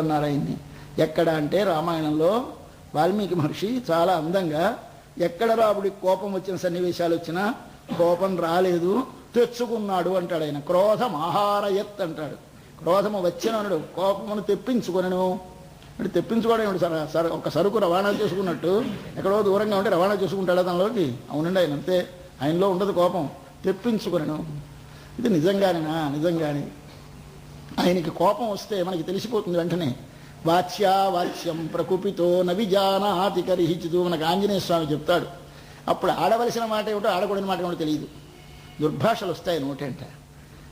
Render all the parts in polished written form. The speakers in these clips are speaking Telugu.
అన్నారు ఆయన్ని. ఎక్కడ అంటే రామాయణంలో వాల్మీకి మహర్షి చాలా అందంగా ఎక్కడ రాముడికి కోపం వచ్చిన సన్నివేశాలు వచ్చినా కోపం రాలేదు, తెచ్చుకున్నాడు అంటాడు ఆయన. క్రోధం ఆహారయత్ అంటాడు. క్రోధము వచ్చినడు కోపమును తెప్పించుకొనను అంటే తెప్పించుకోవడం సరే ఒక సరుకు రవాణా చేసుకున్నట్టు ఎక్కడో దూరంగా ఉంటే రవాణా చేసుకుంటాడా తనలోకి? అవునండి, ఆయన అంతే. ఆయనలో ఉండదు కోపం, తెప్పించుకొనను. ఇది నిజంగానేనా? నిజంగానే ఆయనకి కోపం వస్తే మనకి తెలిసిపోతుంది వెంటనే. వాచ్యావాచ్యం ప్రకుపితో నవిజానాతి కరిహించదు మనకు ఆంజనేయ స్వామి చెప్తాడు. అప్పుడు ఆడవలసిన మాట ఏమిటో ఆడకూడని మాట ఏమిటో తెలియదు. దుర్భాషలు వస్తాయి నోటంట.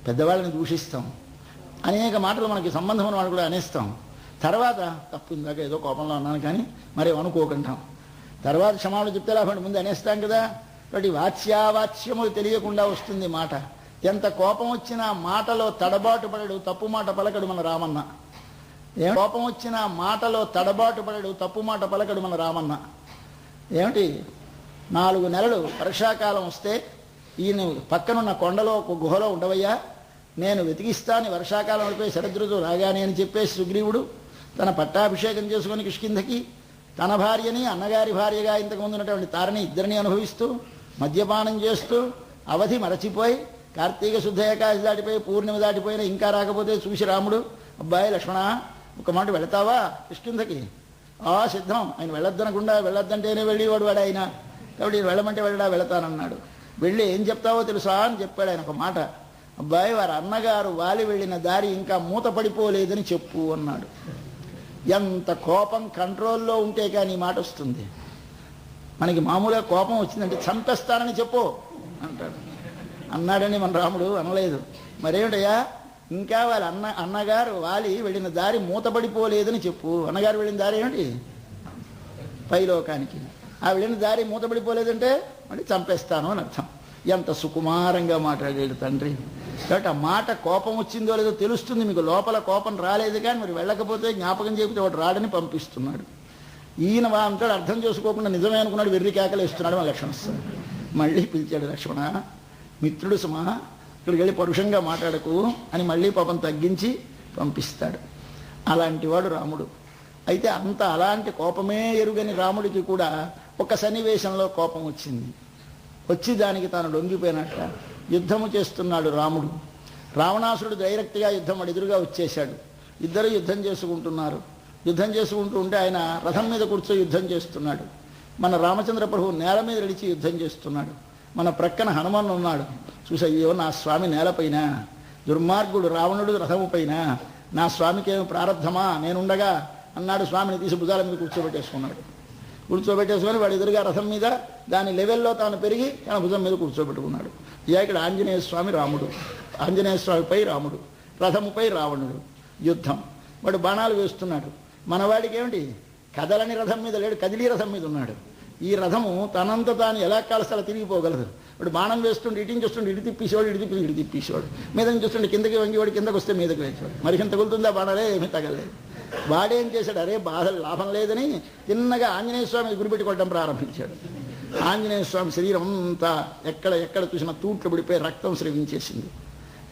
పెద్దవాళ్ళని దూషిస్తాం, అనేక మాటలు మనకి సంబంధం ఉన్న వాళ్ళు కూడా అనేస్తాం. తర్వాత తప్పు ఇందాక ఏదో కోపంలో అన్నాను కానీ మరేం అనుకోకుంటాం. తర్వాత క్షమాపణ చెప్తే లాభం, ముందు అనేస్తాం కదా. కాబట్టి వాచ్యావాచ్యములు తెలియకుండా వస్తుంది మాట. ఎంత కోపం వచ్చినా మాటలో తడబాటు పడడు, తప్పు మాట పలకడు మన రామన్న. కోపం వచ్చిన మాటలో తడబాటు పడడు, తప్పు మాట పలకడు మన రామన్న. ఏమిటి 4 నెలలు వర్షాకాలం వస్తే ఈయన పక్కనున్న కొండలో ఒక గుహలో ఉండవయ్యా, నేను వెతికిస్తాను వర్షాకాలం అయిపోయి శరదృతువు రాగానే అని చెప్పేసి సుగ్రీవుడు తన పట్టాభిషేకం చేసుకుని కిష్కింధకి తన భార్యని అన్నగారి భార్యగా ఇంతకుముందు ఉన్నటువంటి తారని ఇద్దరిని అనుభవిస్తూ మద్యపానం చేస్తూ అవధి మరచిపోయి కార్తీక శుద్ధ ఏకాదశి దాటిపోయి పూర్ణిమ దాటిపోయినా ఇంకా రాకపోతే చూసి రాముడు, అబ్బాయి లక్ష్మణ ఒక మాట వెళతావా కిష్కింధకి? సిద్ధం. ఆయన వెళ్ళొద్దనకుండా వెళ్ళొద్దంటేనే వెళ్ళేవాడు వాడు ఆయన. కాబట్టి వెళ్ళమంటే వెళతానన్నాడు. వెళ్ళి ఏం చెప్తావో తెలుసా అని చెప్పాడు ఆయన ఒక మాట. అబ్బాయి వారి అన్నగారు వాలి వెళ్ళిన దారి ఇంకా మూత పడిపోలేదని చెప్పు అన్నాడు. ఎంత కోపం కంట్రోల్లో ఉంటే కానీ మాట వస్తుంది. మనకి మామూలుగా కోపం వచ్చిందంటే చంపేస్తానని చెప్పు అంటాడు. అన్నాడని మన రాముడు అనలేదు. మరేమిటయ్యా, ఇంకా వాళ్ళ అన్నగారు వాలి వెళ్ళిన దారి మూతపడిపోలేదని చెప్పు. అన్నగారు వెళ్ళిన దారి ఏమిటి? పైలోకానికి. ఆ వెళ్ళిన దారి మూతపడిపోలేదంటే మళ్ళీ చంపేస్తాను అని అర్థం. ఎంత సుకుమారంగా మాట్లాడాడు తండ్రి. కాబట్టి ఆ మాట కోపం వచ్చిందో లేదో తెలుస్తుంది మీకు. లోపల కోపం రాలేదు కానీ మరి వెళ్ళకపోతే జ్ఞాపకం చెబితే వాడు రాడని పంపిస్తున్నాడు. ఈయన అంటాడు అర్థం చేసుకోకుండా నిజమే అనుకున్నాడు, వెర్రి కేకలు వేస్తున్నాడు. మా లక్ష్మణ మళ్ళీ పిలిచాడు. లక్ష్మణ మిత్రుడు సుమా, ఇక్కడికి వెళ్ళి పరుషంగా మాట్లాడకు అని మళ్ళీ పాపం తగ్గించి పంపిస్తాడు. అలాంటి వాడు రాముడు. అయితే అంత అలాంటి కోపమే ఎరుగని రాముడికి కూడా ఒక సన్నివేశంలో కోపం వచ్చింది. వచ్చి దానికి తాను లొంగిపోయినట్ట యుద్ధము చేస్తున్నాడు రాముడు. రావణాసురుడు డైరెక్ట్గా యుద్ధం వాడు ఎదురుగా వచ్చేశాడు. ఇద్దరు యుద్ధం చేసుకుంటున్నారు. యుద్ధం చేసుకుంటూ ఉంటే ఆయన రథం మీద కూర్చో యుద్ధం చేస్తున్నాడు. మన రామచంద్ర ప్రభువు నేల మీద నడిచి యుద్ధం చేస్తున్నాడు. మన ప్రక్కన హనుమాన్ ఉన్నాడు. చూసయ్యో నా స్వామి నేలపైన, దుర్మార్గుడు రావణుడు రథము పైన, నా స్వామికి ఏమి ప్రారంధమా నేనుండగా అన్నాడు. స్వామిని తీసి భుజాల మీద కూర్చోబెట్టేసుకొని వాడు ఎదురుగా రథం మీద దాని లెవెల్లో తాను పెరిగి తన భుజం మీద కూర్చోబెట్టుకున్నాడు. ఇక్కడ ఆంజనేయ స్వామి రాముడు, ఆంజనేయ స్వామిపై రాముడు, రథముపై రావణుడు యుద్ధం. వాడు బాణాలు వేస్తున్నాడు. మనవాడికి ఏమిటి, కదలని రథం మీద లేడు, కదిలీ రథం మీద ఉన్నాడు. ఈ రథము తనంత తాను ఎలా కాలస్థల తిరిగిపోగలదు. వాడు బాణం వేస్తుంటే ఇటు చూస్తుంటే ఇటు తిప్పేసేవాడు, ఇటు తిప్పేసేవాడు. మీద చూస్తుంటే కిందకి వంగివాడు, కిందకు వస్తే మీదకి వేసేవాడు. మరి ఎంత తగులుతుందా బాణాలే, ఏమీ తగలేదు. వాడేం చేశాడు, అరే బాధ లాభం లేదని తిన్నగా ఆంజనేయ స్వామి గురిపెట్టుకోవడం ప్రారంభించాడు. ఆంజనేయ స్వామి శరీరం అంతా ఎక్కడ చూసినా తూట్లు పడిపోయి రక్తం స్రవించేసింది.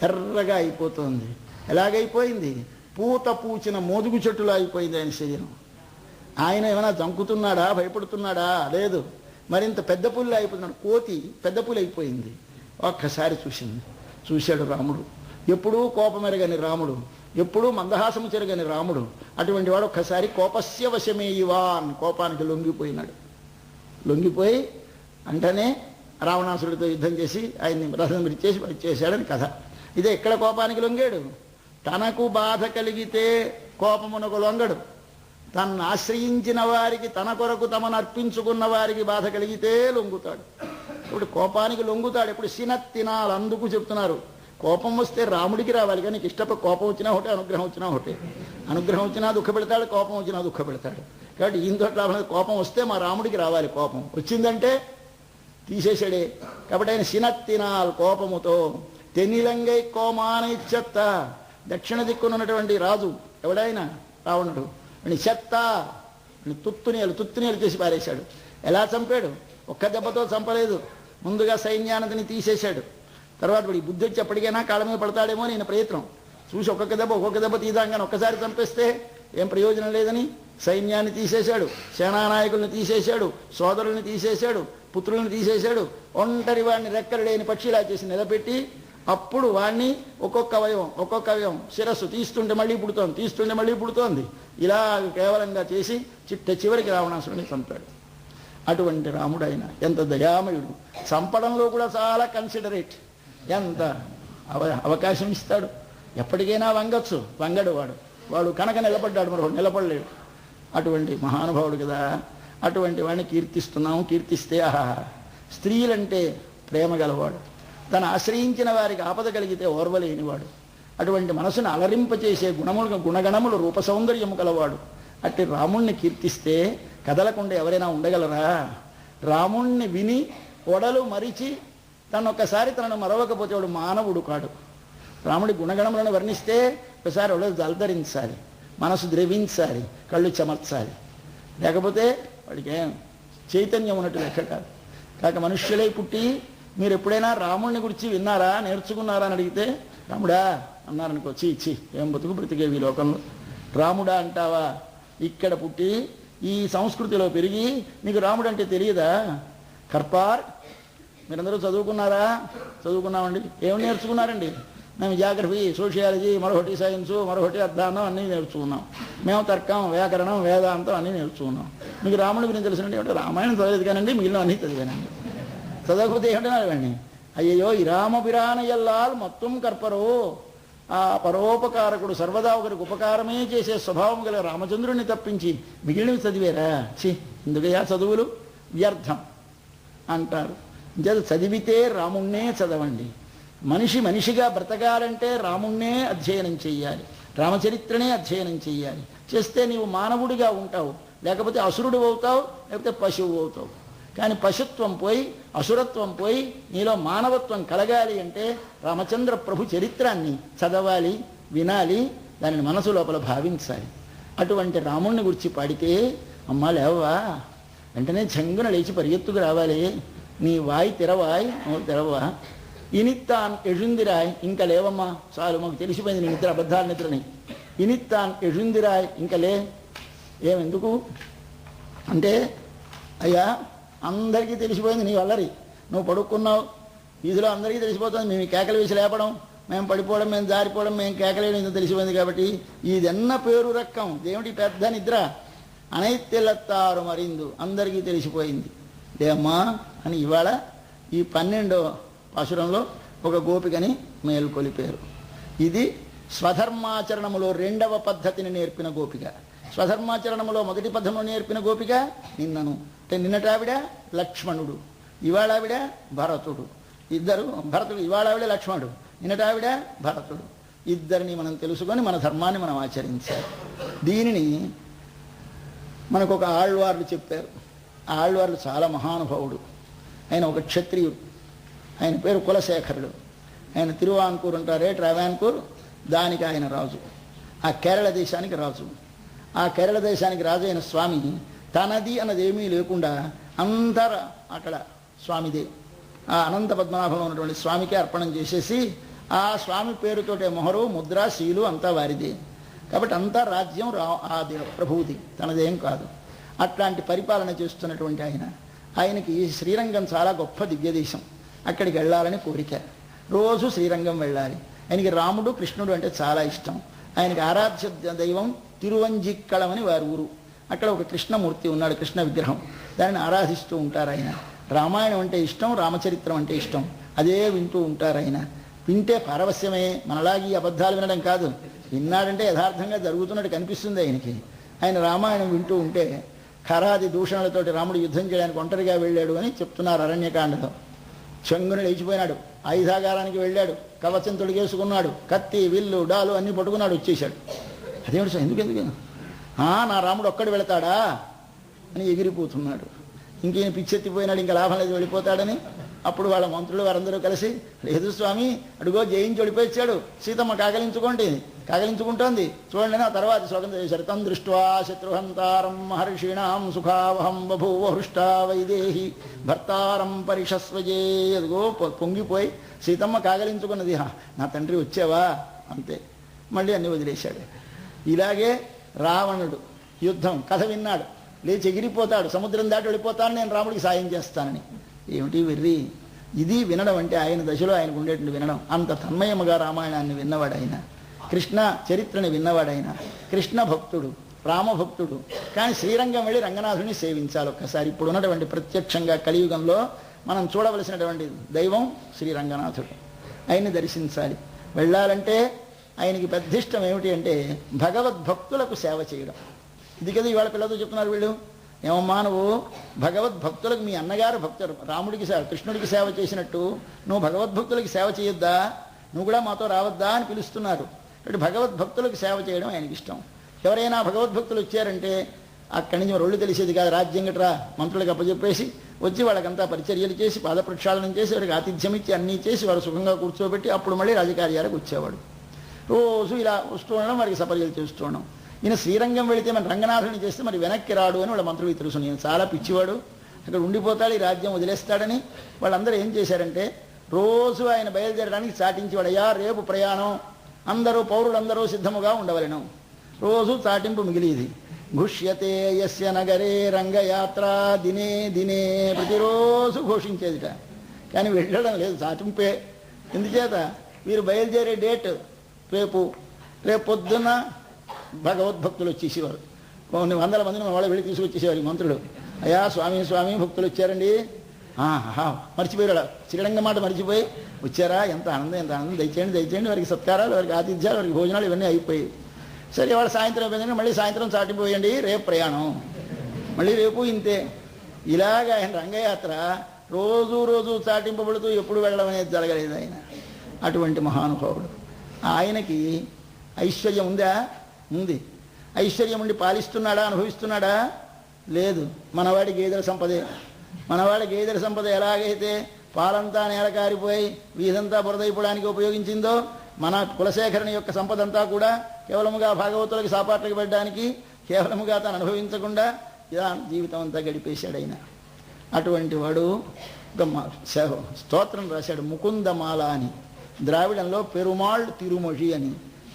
ఎర్రగా అయిపోతుంది. ఎలాగైపోయింది, పూత పూచిన మోదుగు చెట్టులో అయిపోయింది ఆయన శరీరం. ఆయన ఏమైనా జంకుతున్నాడా, భయపడుతున్నాడా? లేదు. మరింత పెద్ద పుల్లి అయిపోతున్నాడు. కోతి పెద్ద పులి అయిపోయింది. ఒక్కసారి చూశాడు రాముడు. ఎప్పుడూ కోపమెరగని రాముడు, ఎప్పుడూ మందహాసము చెరగని రాముడు. అటువంటి వాడు ఒక్కసారి కోపస్య వశమే ఇవాన్, కోపానికి లొంగిపోయినాడు. లొంగిపోయి అంటనే రావణాసురుడితో యుద్ధం చేసి ఆయన్ని రథం విడిచేసి వచ్చేసాడని కథ. ఇదే ఎక్కడ కోపానికి లొంగాడు, తనకు బాధ కలిగితే కోపమునకు లొంగడు. తనను ఆశ్రయించిన వారికి, తన కొరకు తమను అర్పించుకున్న వారికి బాధ కలిగితే లొంగుతాడు. ఇప్పుడు కోపానికి లొంగుతాడు. ఇప్పుడు సినత్తినాలు అందుకు చెప్తున్నారు. కోపం వస్తే రాముడికి రావాలి, కానీ ఇష్టపడి కోపం వచ్చినా ఒకటే, అనుగ్రహం వచ్చినా ఒకటే. అనుగ్రహం వచ్చినా దుఃఖపెడతాడు, కోపం వచ్చినా దుఃఖపెడతాడు. కాబట్టి ఈయనతో కోపం వస్తే మా రాముడికి రావాలి. కోపం వచ్చిందంటే తీసేసాడే. కాబట్టి ఆయన సినత్తినాల్ కోపముతో తెన్నిలంగై కోమానై చెత్త, దక్షిణ దిక్కునున్నటువంటి రాజు ఎవడైనా రావణుడు చెత్త తుత్తునేలు చేసి పారేశాడు. ఎలా చంపాడు? ఒక్క దెబ్బతో చంపలేదు. ముందుగా సైన్యానందిని తీసేశాడు. తర్వాత వాడి బుద్ధి వచ్చి ఎప్పటికైనా కాళ్ళ మీద పడతాడేమో నేను ప్రయత్నం. చూసి ఒక్కొక్క దెబ్బ తీద్దాం, కానీ ఒక్కసారి చంపేస్తే ఏం ప్రయోజనం లేదని సైన్యాన్ని తీసేశాడు, సేనానాయకుల్ని తీసేశాడు, సోదరుల్ని తీసేశాడు, పుత్రుల్ని తీసేశాడు. ఒంటరి వాడిని రెక్కలు లేని పక్షిలా చేసి నిలబెట్టి అప్పుడు వాణ్ణి ఒక్కొక్క అవయవం శిరస్సు తీస్తుంటే మళ్ళీ పుడుతోంది. ఇలా కేవలంగా చేసి చివరికి రావణాసురుని చంపాడు. అటువంటి రాముడు ఆయన ఎంత దయామయుడు, చంపడంలో కూడా చాలా కన్సిడరేట్. ఎంత అవకాశం ఇస్తాడు, ఎప్పటికైనా వంగడు వాడు కనుక నిలబడ్డాడు, మరొకడు నిలబడలేడు. అటువంటి మహానుభావుడు కదా. అటువంటి వాడిని కీర్తిస్తున్నాము. కీర్తిస్తే ఆహా, స్త్రీలంటే ప్రేమ గలవాడు, తను ఆశ్రయించిన వారికి ఆపద కలిగితే ఓర్వలేనివాడు, అటువంటి మనసును అలరింపచేసే గుణగణములు రూప సౌందర్యము గలవాడు. అట్టి రాముణ్ణి కీర్తిస్తే కదలకుండా ఎవరైనా ఉండగలరా? రాముణ్ణి విని ఒడలు మరిచి తనను మరవకపోతే వాడు మానవుడు కాడు. రాముడి గుణగణములను వర్ణిస్తే ఒకసారి ఒడలు జల్దరించాలి, మనసు ద్రవించాలి, కళ్ళు చెమర్చాలి. లేకపోతే వాడికి చైతన్యం ఉన్నట్టు లెక్క కాదు. కాక మనుష్యులై పుట్టి మీరు ఎప్పుడైనా రాముడిని గురించి విన్నారా, నేర్చుకున్నారా అని అడిగితే రాముడా అన్నారనుకో, చీ ఏం బ్రతికేవి ఈ లోకంలో. రాముడా అంటావా? ఇక్కడ పుట్టి ఈ సంస్కృతిలో పెరిగి నీకు రాముడు అంటే తెలియదా? కర్పార్, మీరందరూ చదువుకున్నామండి. ఏమి నేర్చుకున్నారండి? మేము జాగ్రఫీ, సోషియాలజీ, మరొకటి సైన్సు, మరొకటి అధ్యయనం అన్నీ నేర్చుకున్నాం. మేము తర్కం, వ్యాకరణం, వేదాంతం అన్నీ నేర్చుకున్నాం. మీకు రాముడి గురించి తెలిసినట్టు ఏమిటో? రామాయణం చదివేది కానండి, మిగిలిన అన్నీ చదివానండి. చదవకపోతే ఏమిటన్నారు ఇవన్నీ? అయ్యయ్యో, ఈ రామపిరాన ఎల్లాల్ మొత్తం కర్పరో, ఆ పరోపకారకుడు సర్వదా ఒకరికి ఉపకారమే చేసే స్వభావం గల రామచంద్రుడిని తప్పించి మిగిలినవి చదివేరా? ఎందుకయ్యా చదువులు వ్యర్థం అంటారు. చదివితే రాముణ్ణే చదవండి. మనిషిగా బ్రతకాలంటే రాముణ్ణే అధ్యయనం చెయ్యాలి, రామచరిత్రనే అధ్యయనం చెయ్యాలి. చేస్తే నీవు మానవుడిగా ఉంటావు, లేకపోతే అసురుడు అవుతావు, లేకపోతే పశువు అవుతావు. కానీ పశుత్వం పోయి అసురత్వం పోయి నీలో మానవత్వం కలగాలి అంటే రామచంద్ర ప్రభు చరిత్రాన్ని చదవాలి, వినాలి, దానిని మనసు లోపల భావించాలి. అటువంటి రాముణ్ణి గురించి పాడితే అమ్మ లేవా, వెంటనే జంగున లేచి పరిగెత్తుకు రావాలి. నీ వాయి తెరవాయ్, నోరు తెరవా. ఇనిత్తాన్ ఎజుందిరాయ్, ఇంకా లేవమ్మా, చాలు మాకు తెలిసిపోయింది నీ నిద్ర అబద్ధాల నిద్రని. ఇనిత్తాన్ ఎజుందిరాయ్, ఇంకా లే. ఏమెందుకు అంటే, అయ్యా అందరికీ తెలిసిపోయింది నీ వల్లరి, నువ్వు పడుకున్నావు, వీధిలో అందరికీ తెలిసిపోతుంది. మేము కేకలు వేసి లేపడం, మేము పడిపోవడం, మేము జారిపోవడం, మేము కేకలేయడం ఇంత తెలిసిపోయింది. కాబట్టి ఇదెన్న పేరు రక్కం, దేవుడి పెద్ద నిద్ర అనైత్యలత్తారు మరిందు, అందరికీ తెలిసిపోయింది లేమ్మా అని ఇవాళ ఈ 12వ పాశురంలో ఒక గోపికని మేల్కొలిపారు. ఇది స్వధర్మాచరణములో 2వ పద్ధతిని నేర్పిన గోపిక. స్వధర్మాచరణములో మొదటి పద్ధతిలో నేర్పిన గోపిక నిన్నను అంటే నిన్నటావిడ లక్ష్మణుడు, ఇవాళావిడ భరతుడు. భరతుడు ఇవాళావిడ లక్ష్మణుడు, నిన్నటావిడ భరతుడు. ఇద్దరిని మనం తెలుసుకొని మన ధర్మాన్ని మనం ఆచరించాలి. దీనిని మనకు ఒక ఆళ్వార్లు చెప్పారు. ఆ ఆళ్వార్లు చాలా మహానుభావుడు. ఆయన ఒక క్షత్రియుడు, ఆయన పేరు కులశేఖరుడు. ఆయన తిరువాన్కూర్ అంటారే, ట్రావాన్కూర్, దానికి ఆయన రాజు. ఆ కేరళ దేశానికి రాజు. ఆ కేరళ దేశానికి రాజు అయిన స్వామి తనది అన్నది ఏమీ లేకుండా అందరూ అక్కడ స్వామిదే, ఆ అనంత పద్మనాభంలో ఉన్నటువంటి స్వామికే అర్పణం చేసేసి ఆ స్వామి పేరుతోటే మొహరు, ముద్ర, శీలు అంతా వారిదే. కాబట్టి అంతా రాజ్యం ఆ ప్రభువుది, తనదేం కాదు. అట్లాంటి పరిపాలన చేస్తున్నటువంటి ఆయనకి శ్రీరంగం చాలా గొప్ప దివ్యదేశం. అక్కడికి వెళ్ళాలని కోరిక, రోజు శ్రీరంగం వెళ్ళాలి. ఆయనకి రాముడు, కృష్ణుడు అంటే చాలా ఇష్టం. ఆయనకి ఆరాధ్య దైవం తిరువంజిక్కళం అని వారి ఊరు. అక్కడ ఒక కృష్ణమూర్తి ఉన్నాడు, కృష్ణ విగ్రహం. దానిని ఆరాధిస్తూ ఉంటారు ఆయన. రామాయణం అంటే ఇష్టం, రామచరిత్రం అంటే ఇష్టం, అదే వింటూ ఉంటారు ఆయన. వింటే పారవస్యమే, మనలాగి అబద్ధాలు వినడం కాదు. విన్నాడంటే యథార్థంగా జరుగుతున్నట్టు కనిపిస్తుంది ఆయనకి. ఆయన రామాయణం వింటూ ఉంటే ఖరాది దూషణలతోటి రాముడు యుద్ధం చేయడానికి ఒంటరిగా వెళ్ళాడు అని చెప్తున్నారు అరణ్యకాండలో. చెంగును లేచిపోయినాడు, ఆయుధాగారానికి వెళ్ళాడు, కవచం తొడిగేసుకున్నాడు, కత్తి, విల్లు, డాలు అన్నీ పట్టుకున్నాడు, వచ్చేశాడు. అదేమిటి సార్, ఎందుకు నా రాముడు ఒక్కడు వెళతాడా అని ఎగిరిపోతున్నాడు. ఇంకేం పిచ్చెత్తిపోయినాడు, ఇంకా లాభం లేదు, వెళ్ళిపోతాడని. అప్పుడు వాళ్ళ మంత్రులు వారందరూ కలిసి, లేదు స్వామి, అడుగో జయించి వెళ్ళిపోయిచ్చాడు, సీతమ్మ కాగలించుకుంటోంది చూడండి. ఆ తర్వాత శ్లోకం చేశారు. తం దృష్ట్వా శత్రుహంతారం మహర్షిణాం సుఖావహం బభూవ హృష్టా వైదేహి భర్తారం పరిషస్వజే. అదిగో పొంగిపోయి సీతమ్మ కాగలించుకున్నది, నా తండ్రి వచ్చావా, అంతే, మళ్ళీ అన్ని వదిలేశాడు. ఇలాగే రావణుడు యుద్ధం కథ విన్నాడు, లేచి ఎగిరిపోతాడు, సముద్రం దాటి వెళ్ళిపోతాను, నేను రాముడికి సాయం చేస్తానని. ఏమిటి వెర్రి ఇది వినడం అంటే? ఆయన దశలో ఆయనకు ఉండేటువంటి వినడం. అంత తన్మయముగా రామాయణాన్ని విన్నవాడు ఆయన, కృష్ణ చరిత్రని విన్నవాడు ఆయన, కృష్ణ భక్తుడు, రామభక్తుడు. కానీ శ్రీరంగం వెళ్ళి రంగనాథుని సేవించాలి ఒక్కసారి. ఇప్పుడు ఉన్నటువంటి ప్రత్యక్షంగా కలియుగంలో మనం చూడవలసినటువంటి దైవం శ్రీరంగనాథుడు. ఆయన్ని దర్శించాలి. వెళ్ళాలంటే ఆయనకి పెద్ద ఇష్టం ఏమిటి అంటే భగవద్భక్తులకు సేవ చేయడం. ఇది కదా ఇవాళ పిల్లలతో చెప్తున్నారు వీళ్ళు. ఏమమ్మా నువ్వు భగవద్భక్తులకు, మీ అన్నగారు భక్తుడు రాముడికి సేవ, కృష్ణుడికి సేవ చేసినట్టు నువ్వు భగవద్భక్తులకి సేవ చేయొద్దా, నువ్వు కూడా మాతో రావద్దా అని పిలుస్తున్నారు. అంటే భగవద్భక్తులకు సేవ చేయడం ఆయనకి ఇష్టం. ఎవరైనా భగవద్భక్తులు వచ్చారంటే అక్కడి నుంచి ఒళ్ళు తెలిసేది కాదు, రాజ్యం గట్రా మంత్రులకు అప్పచెప్పేసి వచ్చి వాళ్ళకంతా పరిచర్యలు చేసి పాదప్రక్షాళనం చేసి వారికి ఆతిథ్యం ఇచ్చి అన్నీ చేసి వారు సుఖంగా కూర్చోబెట్టి అప్పుడు మళ్ళీ రాజకార్యాలకు వచ్చేవాడు. రోజు ఇలా వస్తూ ఉండడం, వారికి సపర్యలు చేస్తూ ఉండడం. ఈయన శ్రీరంగం వెళితే మన రంగనాథుని చేస్తే మరి వెనక్కి రాడు అని వాళ్ళ మంత్రులకు తెలుసు. నేను చాలా పిచ్చివాడు, అక్కడ ఉండిపోతాడు, ఈ రాజ్యం వదిలేస్తాడని వాళ్ళందరూ ఏం చేశారంటే రోజు ఆయన బయలుదేరడానికి చాటించేవాడు. అయ్యా రేపు ప్రయాణం, అందరూ పౌరులందరూ సిద్ధముగా ఉండవలెను. రోజు చాటింపు మిగిలిది. ఘుష్యతే యస్య నగరే రంగయాత్ర దినే దినే, ప్రతిరోజు ఘోషించేదిట. కానీ వెళ్ళడం లేదు, చాటింపే. ఎందుచేత వీరు బయలుదేరే డేట్ రేపు పొద్దున్న భగవద్భక్తులు వచ్చేసేవారు. కొన్ని వందల మందిని మన వాళ్ళు వెళ్ళి తీసుకొచ్చేసేవారు మంత్రులు. అయ్యా స్వామి భక్తులు వచ్చారండి, మర్చిపోయాడు శ్రీరంగం మాట మర్చిపోయి వచ్చారా, ఎంత ఆనందం, దయచేయండి వారికి సత్కారాలు, వారికి ఆతిథ్యాలు, వారికి భోజనాలు ఇవన్నీ అయిపోయి. సరే వాడు సాయంత్రం అయిపోయిందంటే మళ్ళీ సాయంత్రం చాటిపోయండి, రేపు ప్రయాణం, మళ్ళీ రేపు ఇంతే. ఇలాగ ఆయన రంగయాత్ర రోజు చాటింపబడుతూ ఎప్పుడు వెళ్ళడం అనేది జరగలేదు ఆయన. అటువంటి మహానుభావుడు. ఆయనకి ఐశ్వర్యం ఉందా? ఉంది. ఐశ్వర్యం ఉండి పాలిస్తున్నాడా, అనుభవిస్తున్నాడా? లేదు. మనవాడి గేదెల సంపదే. మనవాడి గేదెల సంపద ఎలాగైతే పాలంతా నేల కారిపోయి వీధంతా బురదైపోవడానికి ఉపయోగించిందో, మన కులశేఖరుని యొక్క సంపద అంతా కూడా కేవలముగా భాగవతులకు సాపాట్లకు పెట్టడానికి, కేవలముగా తాను అనుభవించకుండా ఇలా జీవితం అంతా గడిపేశాడు ఆయన. అటువంటి వాడు స్తోత్రం రాశాడు, ముకుందమాల అని. ద్రావిడంలో పెరుమాళ్ తిరుమొഴി అని.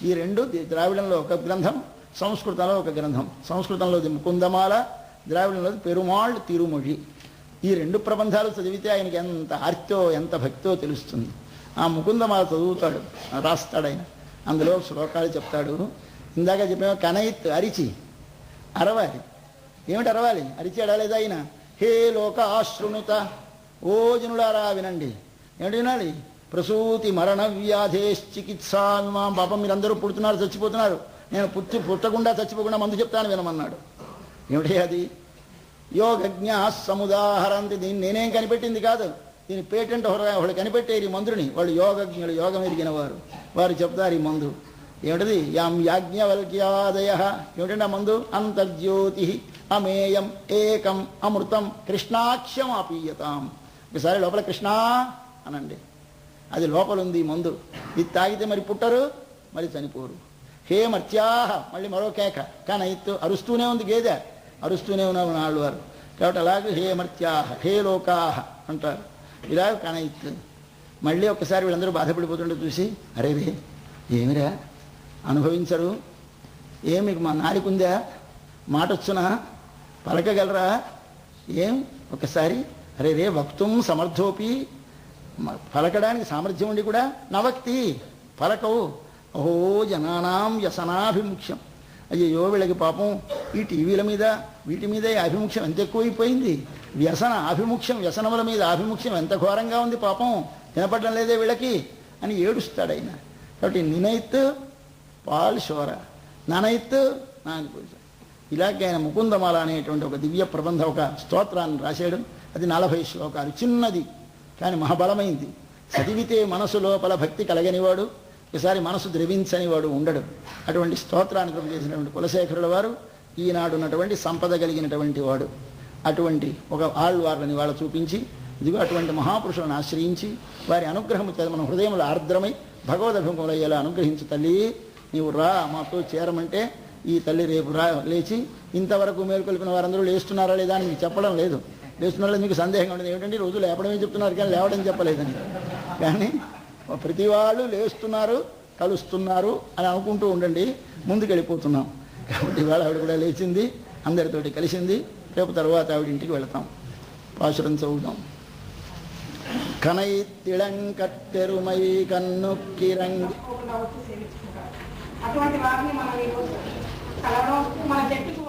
ఈ రెండు ద్రావిడంలో ఒక గ్రంథం, సంస్కృతంలో ఒక గ్రంథం. సంస్కృతంలోది ముకుందమాల, ద్రావిడంలోది పెరుమాళ్ తిరుమొഴി. ఈ రెండు ప్రబంధాలు చదివితే ఆయనకి ఎంత ఆర్తో ఎంత భక్తో తెలుస్తుంది. ఆ ముకుందమాల చదువుతాడు, రాస్తాడు ఆయన. అందులో శ్లోకాలు చెప్తాడు. ఇందాక చెప్పాము కనయిత్, అరిచి అరవాలి. ఏమిటి అరవాలి? అరిచి అడలేదా ఆయన? హే లోక ఆశృణుత, ఓ జనులారా వినండి. ఏమిటి వినాలి? ప్రసూతి మరణ వ్యాధేశ్చికిత్సాన్మా, పాపం మీరందరూ పుడుతున్నారు, చచ్చిపోతున్నారు, నేను పుట్టకుండా చచ్చిపోకుండా మందు చెప్తాను వినమన్నాడు. ఏమిటి అది? యోగజ్ఞ సముదాహరంతి. దీన్ని నేనేం కనిపెట్టింది కాదు, దీని పేటెంట్ ఒకళ్ళు కనిపెట్టేరు ఈ మందుని. వాళ్ళు యోగజ్ఞులు, యోగం ఎరిగిన వారు. వారు చెప్తారు ఈ మందు. ఏమిటది? యాం యాజ్ఞవల్క్యాదయ. ఏమిటంటే ఆ మందు? అంతర్జ్యోతి అమేయం ఏకం అమృతం కృష్ణాక్షం ఆపీయతాం. ఒకసారి లోపల కృష్ణ అనండి, అది లోపలుంది ఈ మందు. ఇది తాగితే మరి పుట్టరు, మరి చనిపోరు. హే మర్త్యాహ, మళ్ళీ మరో కేక. కానీ అరుస్తూనే ఉంది గేదె, అరుస్తూనే ఉన్నారు నాళ్ళు వారు. కాబట్టి అలాగే హే మర్త్యాహ, హే లోకాహ అంటారు. ఇలా కనయిత్తు. మళ్ళీ ఒక్కసారి వీళ్ళందరూ బాధపడిపోతుంటే చూసి, అరే రే ఏమిరా అనుభవించరు, ఏం మీకు మా నాడికుందా, మాట వచ్చునా, పలకగలరా, ఏం ఒకసారి అరే రే వక్తుం సమర్థోపి, పలకడానికి సామర్థ్యం ఉండి కూడా నవక్తి పలకవు. ఓహో జనానాం వ్యసనాభిముఖ్యం. అయ్యో వీళ్ళకి పాపం ఈ టీవీల మీద వీటి మీద ఆభిముఖ్యం ఎంత ఎక్కువైపోయింది. ఆభిముఖ్యం, వ్యసనముల మీద ఆభిముఖ్యం ఎంత ఘోరంగా ఉంది, పాపం వినపడడం లేదే వీళ్ళకి అని ఏడుస్తాడు ఆయన. కాబట్టి నినైత్ పాల్ శోర, ననైత్ నాని. ఇలాగే ఆయన ముకుందమాల అనేటువంటి ఒక దివ్య ప్రబంధ, ఒక స్తోత్రాన్ని రాశాడు. అది 40 శ్లోకాలు, చిన్నది కానీ మహాబలమైంది. చదివితే మనసు లోపల భక్తి కలగనివాడు, ఒకసారి మనసు ద్రవించని వాడు ఉండడు. అటువంటి స్తోత్రాన్ని చేసినటువంటి కులశేఖరుల వారు ఈనాడు ఉన్నటువంటి సంపద కలిగినటువంటి వాడు. అటువంటి ఒక ఆళ్వార్లని వాళ్ళ చూపించి, ఇదిగో అటువంటి మహాపురుషులను ఆశ్రయించి వారి అనుగ్రహము చేత మన హృదయంలో ఆర్ద్రమై భగవదభిముఖంలో అయ్యేలా అనుగ్రహించు తల్లి. నీవు రా మాతో చేరమంటే ఈ తల్లి రేపు లేచి, ఇంతవరకు మేలుకొల్పిన వారందరూ లేస్తున్నారా లేదా అని మీకు చెప్పడం లేదు. లేస్తున్నారా మీకు సందేహంగా ఉండదు. ఏమిటంటే రోజు లేపడమే చెప్తున్నారు కానీ లేవడం చెప్పలేదని. కానీ ప్రతి వాళ్ళు లేస్తున్నారు, కలుస్తున్నారు అని అనుకుంటూ ఉండండి. ముందుకు వెళ్ళిపోతున్నాం. కాబట్టి ఇవాళ ఆవిడ కూడా లేచింది, అందరితోటి కలిసింది. రేపు తర్వాత ఆవిడ ఇంటికి వెళతాం. పాశురం చదువుతాం. కనై తిళంకత్తెరుమై కన్నుక్కిరంగి అటువంటి వారిని మనం కలలో మన జట్టుకు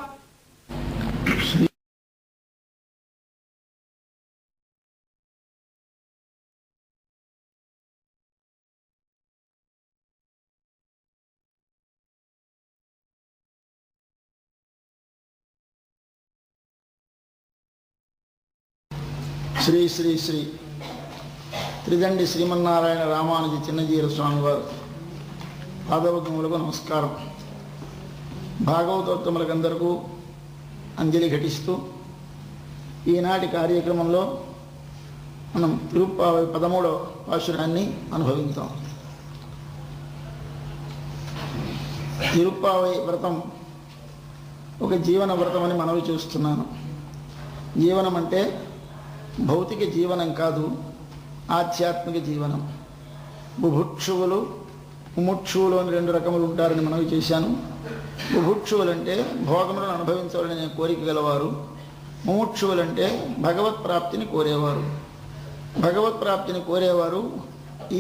శ్రీ శ్రీ శ్రీ త్రిదండి శ్రీమన్నారాయణ రామానుజ చిన్నజీర స్వామివారు పాదవకములకు నమస్కారం. భాగవతోత్తములకందరకు అంజలి ఘటిస్తూ ఈనాటి కార్యక్రమంలో మనం తిరుప్పావై 13వ పాశురాన్ని అనుభవించాం. తిరుప్పావై వ్రతం ఒక జీవన వ్రతం అని మనవి చూస్తున్నాను. జీవనం అంటే భౌతిక జీవనం కాదు, ఆధ్యాత్మిక జీవనం. బుభుక్షువులు ముముక్షువులు అని 2 రకములు ఉంటారని మనవి చేశాను. బుభుక్షువులంటే భోగములను అనుభవించాలనే కోరిక గలవారు, ముముక్షువులంటే భగవత్ ప్రాప్తిని కోరేవారు. భగవత్ ప్రాప్తిని కోరేవారు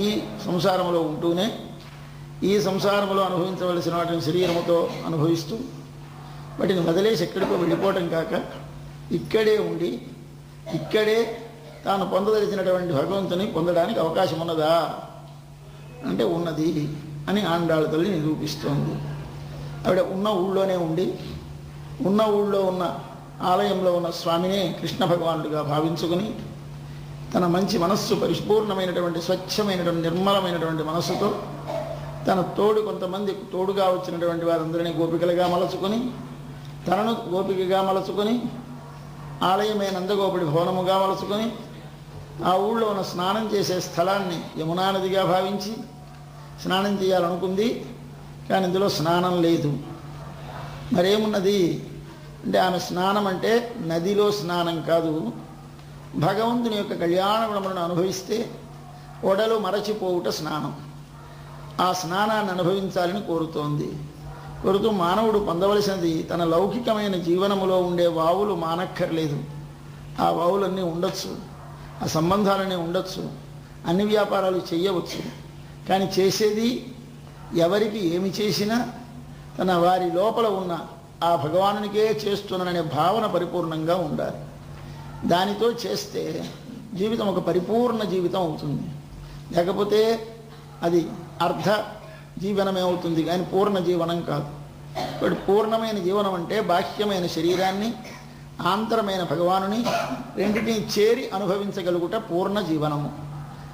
ఈ సంసారంలో ఉంటూనే ఈ సంసారంలో అనుభవించవలసిన వాటిని శరీరముతో అనుభవిస్తూ వాటిని వదిలేసి ఎక్కడికో వెళ్ళిపోవటం కాక ఇక్కడే ఉండి ఇక్కడే తాను పొందదలిచినటువంటి భగవంతుని పొందడానికి అవకాశం ఉన్నదా అంటే ఉన్నది అని ఆండాళ్ళ తల్లి నిరూపిస్తోంది. ఆవిడ ఉన్న ఊళ్ళోనే ఉండి ఉన్న ఊళ్ళో ఉన్న ఆలయంలో ఉన్న స్వామినే కృష్ణ భగవానుడిగా భావించుకుని తన మంచి మనస్సు పరిపూర్ణమైనటువంటి స్వచ్ఛమైనటువంటి నిర్మలమైనటువంటి మనస్సుతో తన తోడు కొంతమంది తోడుగా వచ్చినటువంటి వారందరినీ గోపికలుగా మలచుకొని తనను గోపికగా మలచుకొని ఆలయమే నందగోపుడి భవనముగా మలచుకొని ఆ ఊళ్ళో ఉన్న స్నానం చేసే స్థలాన్ని యమునా నదిగా భావించి స్నానం చేయాలనుకుంది. కానీ ఇందులో స్నానం లేదు. మరేమున్నది అంటే ఆమె స్నానం అంటే నదిలో స్నానం కాదు, భగవంతుని యొక్క కళ్యాణ గుణములను అనుభవిస్తే ఒడలు మరచిపోవుట స్నానం. ఆ స్నానాన్ని అనుభవించాలని కోరుతోంది. కోరుతూ మానవుడు పొందవలసినది తన లౌకికమైన జీవనములో ఉండే వావులు మానక్కర్లేదు. ఆ వావులన్నీ ఉండొచ్చు, ఆ సంబంధాలన్నీ ఉండొచ్చు, అన్ని వ్యాపారాలు చేయవచ్చు. కానీ చేసేది ఎవరికి ఏమి చేసినా తన వారి లోపల ఉన్న ఆ భగవానునికే చేస్తున్నాననే భావన పరిపూర్ణంగా ఉండాలి. దానితో చేస్తే జీవితం ఒక పరిపూర్ణ జీవితం అవుతుంది. లేకపోతే అది అర్ధ జీవనమే అవుతుంది కానీ పూర్ణ జీవనం కాదు. ఇప్పుడు పూర్ణమైన జీవనం అంటే బాహ్యమైన శరీరాన్ని ఆంతరమైన భగవానుని రెండింటినీ చేరి అనుభవించగలుగుట పూర్ణ జీవనము.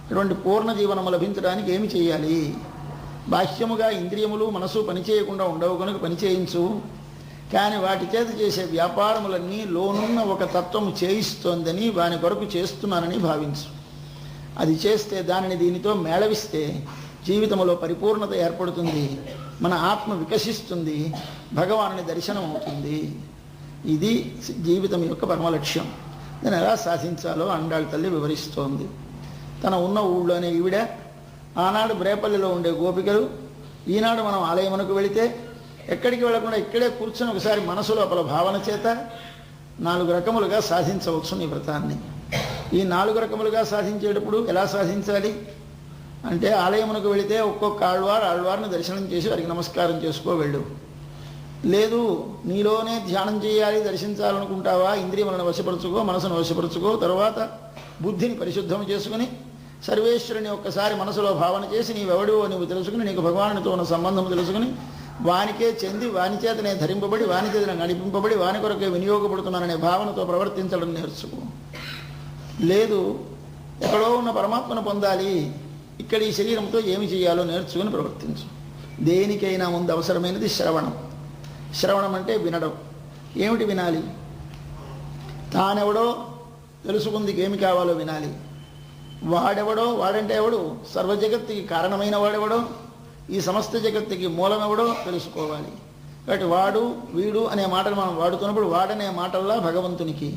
ఇటువంటి పూర్ణ జీవనము లభించడానికి ఏమి చేయాలి? బాహ్యముగా ఇంద్రియములు మనసు పనిచేయకుండా ఉండవు కనుక పనిచేయించు. కానీ వాటి చేత చేసే వ్యాపారములన్నీ లోనున్న ఒక తత్వము చేయిస్తోందని వాని కొరకు చేస్తున్నానని భావించు. అది చేస్తే దానిని దీనితో మేళవిస్తే జీవితంలో పరిపూర్ణత ఏర్పడుతుంది, మన ఆత్మ వికసిస్తుంది, భగవానుని దర్శనం అవుతుంది. ఇది జీవితం యొక్క పరమలక్ష్యం. దాన్ని ఎలా సాధించాలో అండాళ్ళ తల్లి వివరిస్తోంది. తన ఉన్న ఊళ్ళోనే ఈవిడ ఆనాడు బ్రేపల్లిలో ఉండే గోపికలు ఈనాడు మనం ఆలయమునకు వెళితే ఎక్కడికి వెళ్లకుండా ఇక్కడే కూర్చొని ఒకసారి మనసు లోపల భావన చేత 4 రకములుగా సాధించవచ్చు నీ వ్రతాన్ని. ఈ 4 రకములుగా సాధించేటప్పుడు ఎలా సాధించాలి అంటే ఆలయమునకు వెళితే ఒక్కొక్క ఆళ్వారిని దర్శనం చేసి వారికి నమస్కారం చేసుకో వెళ్ళు. లేదు నీలోనే ధ్యానం చేయాలి దర్శించాలనుకుంటావా, ఇంద్రియములను వశపరుచుకో, మనసును వశపరుచుకో, తర్వాత బుద్ధిని పరిశుద్ధం చేసుకుని సర్వేశ్వరుని ఒక్కసారి మనసులో భావన చేసి నీవెవడివో నీవు తెలుసుకుని నీకు భగవానునితో ఉన్న సంబంధం తెలుసుకుని వానికే చెంది వాని చేతనే ధరింపబడి వాని చేతనే నడిపింపబడి వాని కొరకే వినియోగపడుతున్నాననే భావనతో ప్రవర్తించడం నేర్చుకో. లేదు ఎక్కడో ఉన్న పరమాత్మను పొందాలి, ఇక్కడ ఈ శరీరంతో ఏమి చేయాలో నేర్చుకుని ప్రవర్తించు. దేనికైనా ముందు అవసరమైనది శ్రవణం. శ్రవణం అంటే వినడం. ఏమిటి వినాలి? తానెవడో తెలుసుకుందికి ఏమి కావాలో వినాలి. వాడెవడో, వాడంటే ఎవడు, సర్వజగత్తుకి కారణమైన వాడెవడో, ఈ సమస్త జగత్తుకి మూలమెవడో తెలుసుకోవాలి. కాబట్టి వాడు వీడు అనే మాటలు మనం వాడుతున్నప్పుడు వాడనే మాటల్లా భగవంతునికి,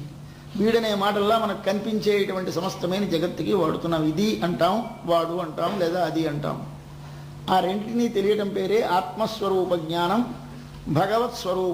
వీడనే మాటల్లా మనకు కనిపించేటువంటి సమస్తమైన జగత్తుకి వాడుతున్నాం. ఇది అంటాం, వాడు అంటాం, లేదా అది అంటాం. ఆ రెంటిని తెలియటం పేరే ఆత్మస్వరూప జ్ఞానం, భగవత్ స్వరూపం